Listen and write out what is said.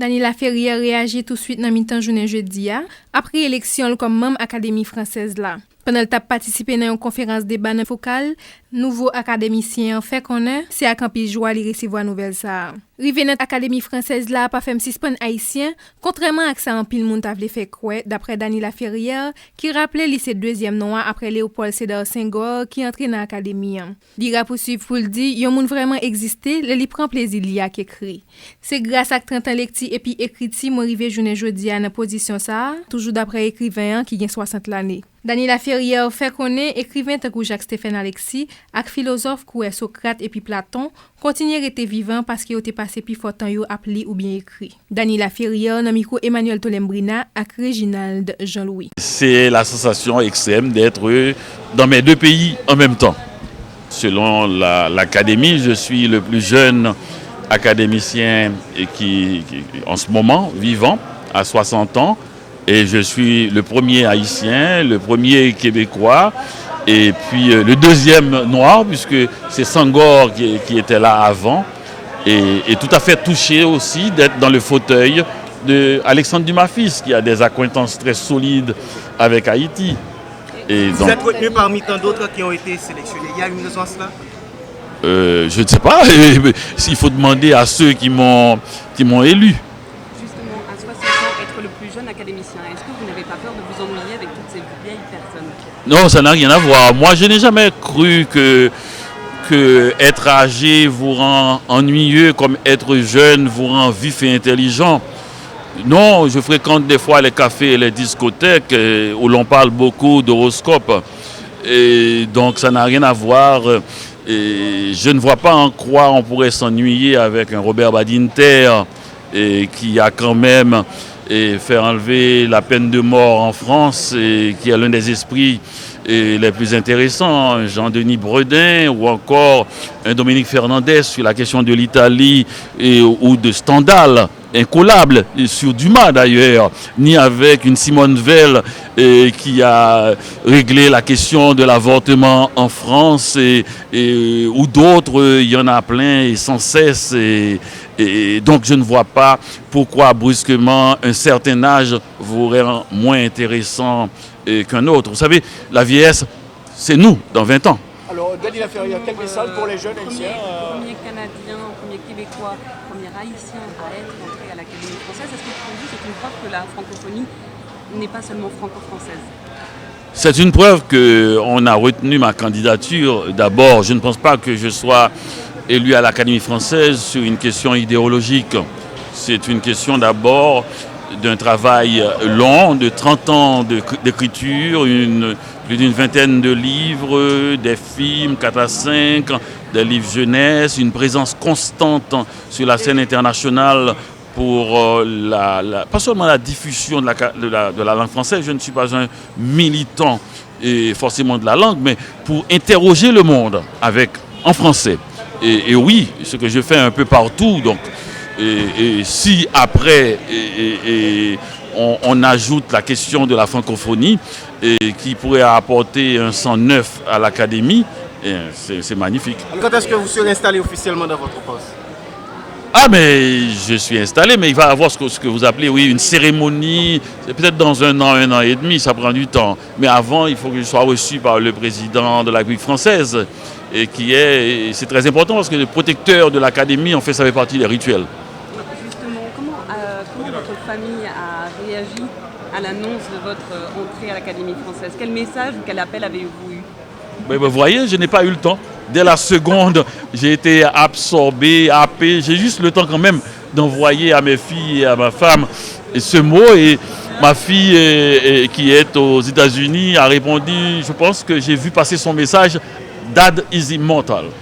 Daniela Ferrière réagit tout de suite dans mi-temps journée jeudi après élection comme membre Académie française là. Pendant le participé dans une conférence débat focale, nouveau académicien fait connaître c'est à Campi joie li recevoir nouvelle ça. Rive dans Académie française là pas fait suspend haïtien contrairement à ça en pile monde t'a fait croire d'après Daniela Ferrière qui rappelait lycée deuxième nom après Léopold Sédar Senghor qui entré dans académie. Li ra poursuivre pour le dire yon moun vraiment exister, li prend plaisir li a écrit. C'est grâce à 30 ans lecti et puis écriti moi rive journée jeudi dans position ça, toujours d'après écrivain qui gagne 60 l'année. Daniela Ferrière fait connaître écrivain tant que Jacques-Stéphane Alexis ak philosophe comme Socrate et puis Platon continuer rester vivant parce qu'il était passé plus fort temps yo appelé ou bien écrit. Daniela Ferrière dans micro Emmanuel Tolembrina ak Reginald Jean-Louis. C'est la sensation extrême d'être dans mes deux pays en même temps. Selon l'académie, je suis le plus jeune académicien qui en ce moment vivant à 60 ans. Et je suis le premier haïtien, le premier québécois, et puis le deuxième noir, puisque c'est Senghor qui était là avant. Et tout à fait touché aussi d'être dans le fauteuil d'Alexandre Dumas fils, qui a des acquaintances très solides avec Haïti. Et vous êtes retenu parmi tant d'autres qui ont été sélectionnés. Il y a une raison à cela? Je ne sais pas. Il faut demander à ceux qui m'ont élu. Le plus jeune académicien, est-ce que vous n'avez pas peur de vous ennuyer avec toutes ces vieilles personnes? Non, ça n'a rien à voir. Moi, je n'ai jamais cru que être âgé vous rend ennuyeux comme être jeune vous rend vif et intelligent. Non, je fréquente des fois les cafés et les discothèques où l'on parle beaucoup d'horoscope. Et donc, ça n'a rien à voir. Et je ne vois pas en quoi on pourrait s'ennuyer avec un Robert Badinter qui a quand même fait enlever la peine de mort en France et qui est l'un des esprits les plus intéressants, Jean-Denis Bredin ou encore un Dominique Fernandez sur la question de l'Italie ou de Stendhal, incollable, sur Dumas d'ailleurs, ni avec une Simone Veil qui a réglé la question de l'avortement en France ou d'autres, il y en a plein et sans cesse. Et donc je ne vois pas pourquoi brusquement un certain âge vous rend moins intéressant qu'un autre. Vous savez, la vieillesse, c'est nous dans 20 ans. Alors, Daniela Ferrière, quel message pour les jeunes haïtiens? Premier Canadien, premier Québécois, premier Haïtien à être entré à l'Académie française. Est-ce que pour vous, c'est une preuve que la francophonie n'est pas seulement franco-française? C'est une preuve qu'on a retenu ma candidature. D'abord, je ne pense pas que je sois élu à l'Académie française sur une question idéologique. C'est une question d'abord d'un travail long, de 30 ans d'écriture, plus d'une vingtaine de livres, des films, 4 à 5, des livres jeunesse, une présence constante sur la scène internationale pour pas seulement la diffusion de la langue française. Je ne suis pas un militant forcément de la langue, mais pour interroger le monde en français. Et oui, ce que je fais un peu partout. Donc, et si après on ajoute la question de la francophonie qui pourrait apporter un sang neuf à l'académie, c'est magnifique. Quand est-ce que vous serez installé officiellement dans votre poste? Ah mais je suis installé, mais il va y avoir ce que vous appelez une cérémonie, c'est peut-être dans un an et demi, ça prend du temps. Mais avant, il faut que je sois reçu par le président de la République française, et c'est très important parce que le protecteur de l'académie, en fait, ça fait partie des rituels. Justement, comment votre famille a réagi à l'annonce de votre entrée à l'Académie française? Quel message ou quel appel avez-vous eu? Vous voyez, je n'ai pas eu le temps. Dès la seconde, j'ai été absorbé, happé. J'ai juste le temps quand même d'envoyer à mes filles et à ma femme ce mot. Et ma fille qui est aux États-Unis a répondu, je pense que j'ai vu passer son message, Dad is immortal.